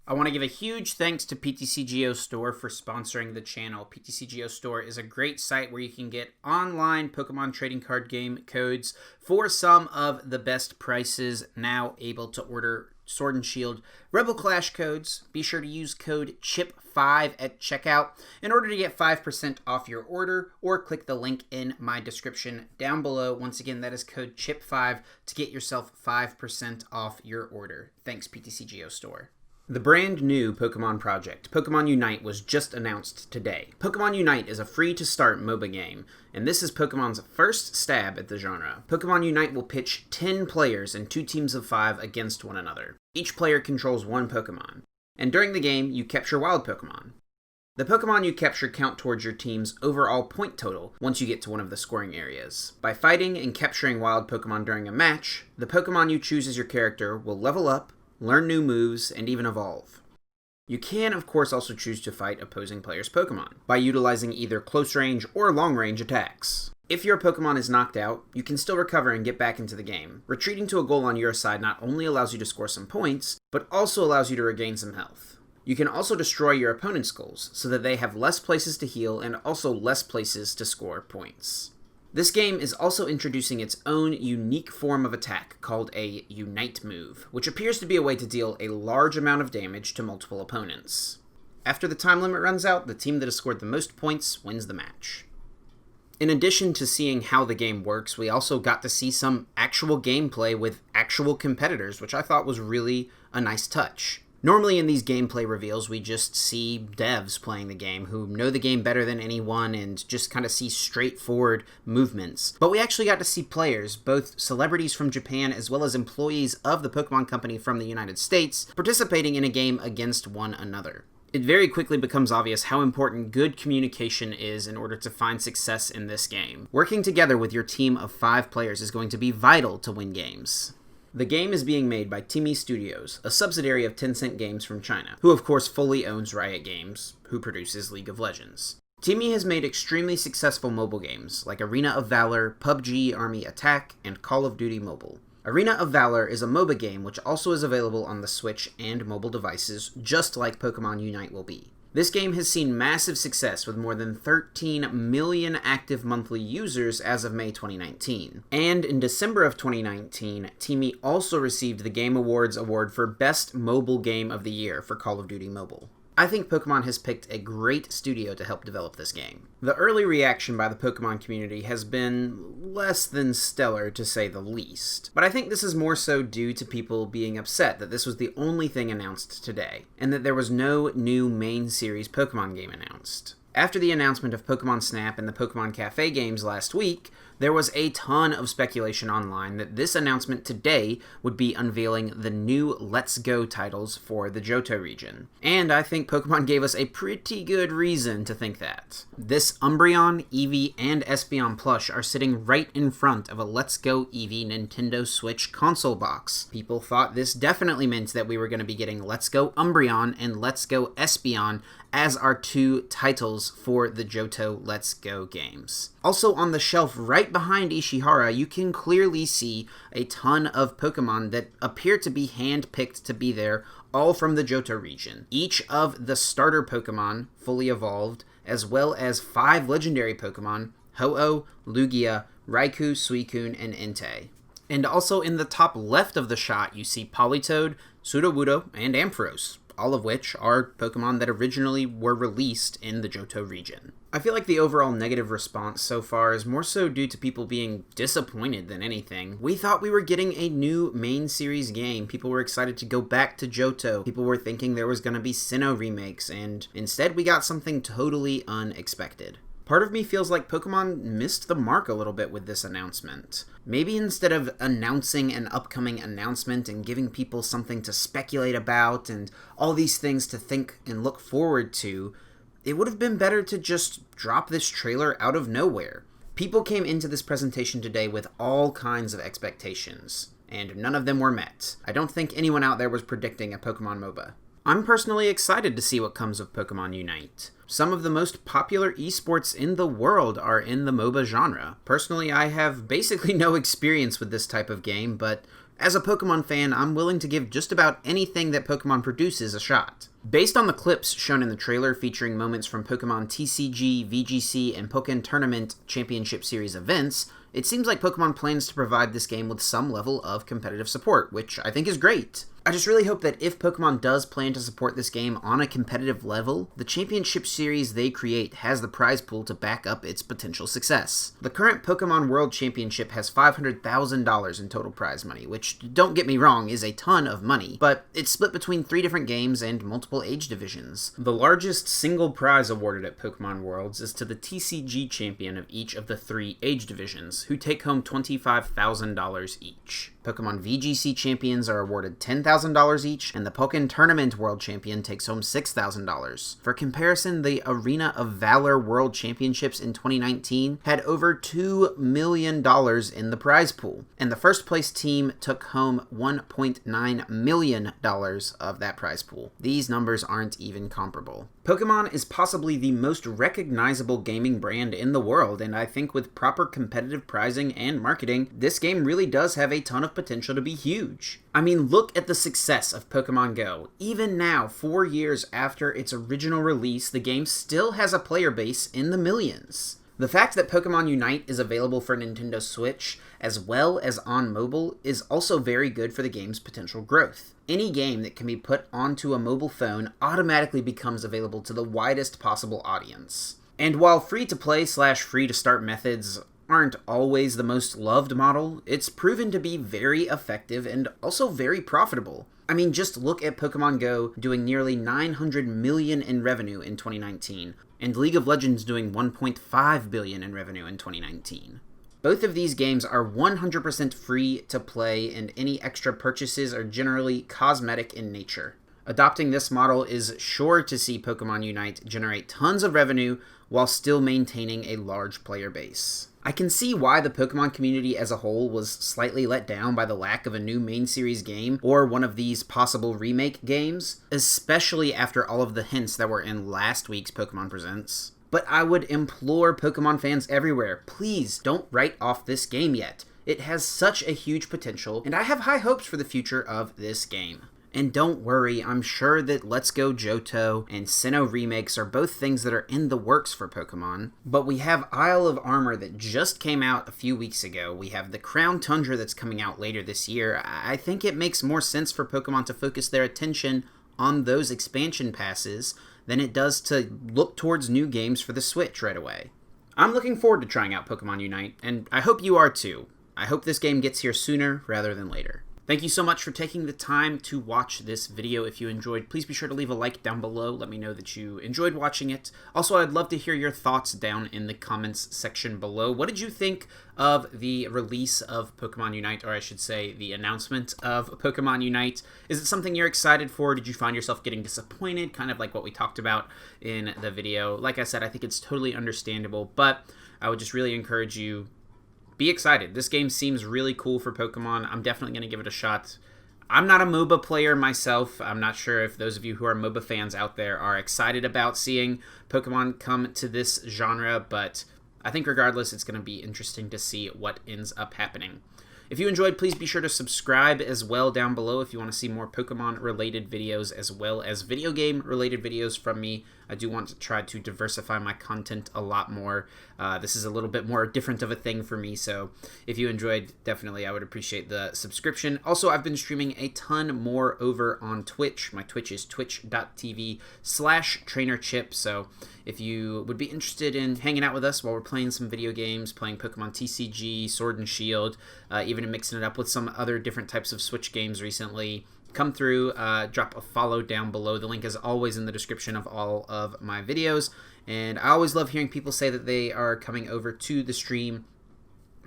I want to give a huge thanks to PTCGO Store for sponsoring the channel. PTCGO Store is a great site where you can get online Pokemon trading card game codes for some of the best prices. Now able to order Sword and Shield Rebel Clash codes. Be sure to use code CHIP5 at checkout in order to get 5% off your order, or click the link in my description down below. Once again, that is code CHIP5 to get yourself 5% off your order. Thanks, PTCGO Store. The brand new Pokemon project, Pokemon Unite, was just announced today. Pokemon Unite is a free-to-start MOBA game, and this is Pokemon's first stab at the genre. Pokemon Unite will pitch 10 players in 2 teams of 5 against one another. Each player controls 1 Pokemon, and during the game, you capture wild Pokemon. The Pokemon you capture count towards your team's overall point total once you get to one of the scoring areas. By fighting and capturing wild Pokemon during a match, the Pokemon you choose as your character will level up, learn new moves, and even evolve. You can, of course, also choose to fight opposing players' Pokemon by utilizing either close-range or long-range attacks. If your Pokemon is knocked out, you can still recover and get back into the game. Retreating to a goal on your side not only allows you to score some points, but also allows you to regain some health. You can also destroy your opponent's goals so that they have less places to heal and also less places to score points. This game is also introducing its own unique form of attack called a Unite move, which appears to be a way to deal a large amount of damage to multiple opponents. After the time limit runs out, the team that has scored the most points wins the match. In addition to seeing how the game works, we also got to see some actual gameplay with actual competitors, which I thought was really a nice touch. Normally in these gameplay reveals, we just see devs playing the game who know the game better than anyone and just kind of see straightforward movements. But we actually got to see players, both celebrities from Japan as well as employees of the Pokemon Company from the United States, participating in a game against one another. It very quickly becomes obvious how important good communication is in order to find success in this game. Working together with your team of 5 players is going to be vital to win games. The game is being made by Timi Studios, a subsidiary of Tencent Games from China, who of course fully owns Riot Games, who produces League of Legends. Timi has made extremely successful mobile games like Arena of Valor, PUBG Army Attack, and Call of Duty Mobile. Arena of Valor is a MOBA game which also is available on the Switch and mobile devices, just like Pokemon Unite will be. This game has seen massive success with more than 13 million active monthly users as of May 2019. And in December of 2019, Timi also received the Game Awards award for Best Mobile Game of the Year for Call of Duty Mobile. I think Pokemon has picked a great studio to help develop this game. The early reaction by the Pokemon community has been less than stellar, to say the least. But I think this is more so due to people being upset that this was the only thing announced today, and that there was no new main series Pokemon game announced. After the announcement of Pokemon Snap and the Pokemon Cafe games last week, there was a ton of speculation online that this announcement today would be unveiling the new Let's Go titles for the Johto region. And I think Pokemon gave us a pretty good reason to think that. This Umbreon, Eevee, and Espeon plush are sitting right in front of a Let's Go Eevee Nintendo Switch console box. People thought this definitely meant that we were going to be getting Let's Go Umbreon and Let's Go Espeon as our 2 titles for the Johto Let's Go games. Also on the shelf right behind Ishihara, you can clearly see a ton of Pokemon that appear to be hand-picked to be there, all from the Johto region. Each of the starter Pokemon fully evolved, as well as 5 legendary Pokemon, Ho-Oh, Lugia, Raikou, Suicune, and Entei. And also in the top left of the shot, you see Politoed, Sudowoodo, and Ampharos, all of which are Pokemon that originally were released in the Johto region. I feel like the overall negative response so far is more so due to people being disappointed than anything. We thought we were getting a new main series game. People were excited to go back to Johto. People were thinking there was going to be Sinnoh remakes, and instead we got something totally unexpected. Part of me feels like Pokemon missed the mark a little bit with this announcement. Maybe instead of announcing an upcoming announcement and giving people something to speculate about and all these things to think and look forward to, it would have been better to just drop this trailer out of nowhere. People came into this presentation today with all kinds of expectations, and none of them were met. I don't think anyone out there was predicting a Pokemon MOBA. I'm personally excited to see what comes of Pokemon Unite. Some of the most popular esports in the world are in the MOBA genre. Personally, I have basically no experience with this type of game, but As a Pokemon fan, I'm willing to give just about anything that Pokemon produces a shot. Based on the clips shown in the trailer featuring moments from Pokemon TCG, VGC, and Pokken Tournament Championship Series events, it seems like Pokemon plans to provide this game with some level of competitive support, which I think is great. I just really hope that if Pokemon does plan to support this game on a competitive level, the championship series they create has the prize pool to back up its potential success. The current Pokemon World Championship has $500,000 in total prize money, which, don't get me wrong, is a ton of money, but it's split between 3 different games and multiple age divisions. The largest single prize awarded at Pokemon Worlds is to the TCG champion of each of the 3 age divisions, who take home $25,000 each. Pokemon VGC champions are awarded $10,000 each, and the Pokken Tournament World Champion takes home $6,000. For comparison, the Arena of Valor World Championships in 2019 had over $2 million in the prize pool, and the first place team took home $1.9 million of that prize pool. These numbers aren't even comparable. Pokemon is possibly the most recognizable gaming brand in the world, and I think with proper competitive prizing and marketing, this game really does have a ton of potential to be huge. I mean, look at the success of Pokemon Go. Even now, 4 years after its original release, the game still has a player base in the millions. The fact that Pokemon Unite is available for Nintendo Switch, as well as on mobile, is also very good for the game's potential growth. Any game that can be put onto a mobile phone automatically becomes available to the widest possible audience. And while free-to-play / free-to-start methods aren't always the most loved model, it's proven to be very effective and also very profitable. I mean, just look at Pokemon Go doing nearly $900 million in revenue in 2019, and League of Legends doing $1.5 billion in revenue in 2019. Both of these games are 100% free to play, and any extra purchases are generally cosmetic in nature. Adopting this model is sure to see Pokemon Unite generate tons of revenue while still maintaining a large player base. I can see why the Pokemon community as a whole was slightly let down by the lack of a new main series game or one of these possible remake games, especially after all of the hints that were in last week's Pokemon Presents. But I would implore Pokemon fans everywhere, please don't write off this game yet. It has such a huge potential, and I have high hopes for the future of this game. And don't worry, I'm sure that Let's Go Johto and Sinnoh remakes are both things that are in the works for Pokemon. But we have Isle of Armor that just came out a few weeks ago. We have the Crown Tundra that's coming out later this year. I think it makes more sense for Pokemon to focus their attention on those expansion passes than it does to look towards new games for the Switch right away. I'm looking forward to trying out Pokemon Unite, and I hope you are too. I hope this game gets here sooner rather than later. Thank you so much for taking the time to watch this video. If you enjoyed, please be sure to leave a like down below. Let me know that you enjoyed watching it. Also, I'd love to hear your thoughts down in the comments section below. What did you think of the release of Pokemon Unite, or I should say the announcement of Pokemon Unite? Is it something you're excited for? Did you find yourself getting disappointed, kind of like what we talked about in the video? Like I said, I think it's totally understandable, but I would just really encourage you, be excited. This game seems really cool for Pokemon. I'm definitely going to give it a shot. I'm not a MOBA player myself. I'm not sure if those of you who are MOBA fans out there are excited about seeing Pokemon come to this genre, but I think regardless, it's going to be interesting to see what ends up happening. If you enjoyed, please be sure to subscribe as well down below if you want to see more Pokemon-related videos as well as video game-related videos from me. I do want to try to diversify my content a lot more. This is a little bit more different of a thing for me, so if you enjoyed, definitely I would appreciate the subscription. Also, I've been streaming a ton more over on Twitch. My Twitch is twitch.tv/TrainerChip, so if you would be interested in hanging out with us while we're playing some video games, playing Pokemon TCG, Sword and Shield, even mixing it up with some other different types of Switch games recently, come through, drop a follow down below. The link is always in the description of all of my videos. And I always love hearing people say that they are coming over to the stream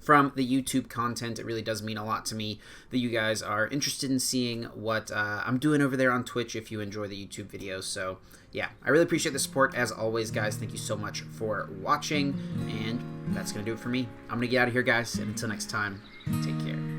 from the YouTube content. It really does mean a lot to me that you guys are interested in seeing what I'm doing over there on Twitch if you enjoy the YouTube videos. So yeah, I really appreciate the support as always, guys. Thank you so much for watching, and that's going to do it for me. I'm going to get out of here, guys, and until next time, take care.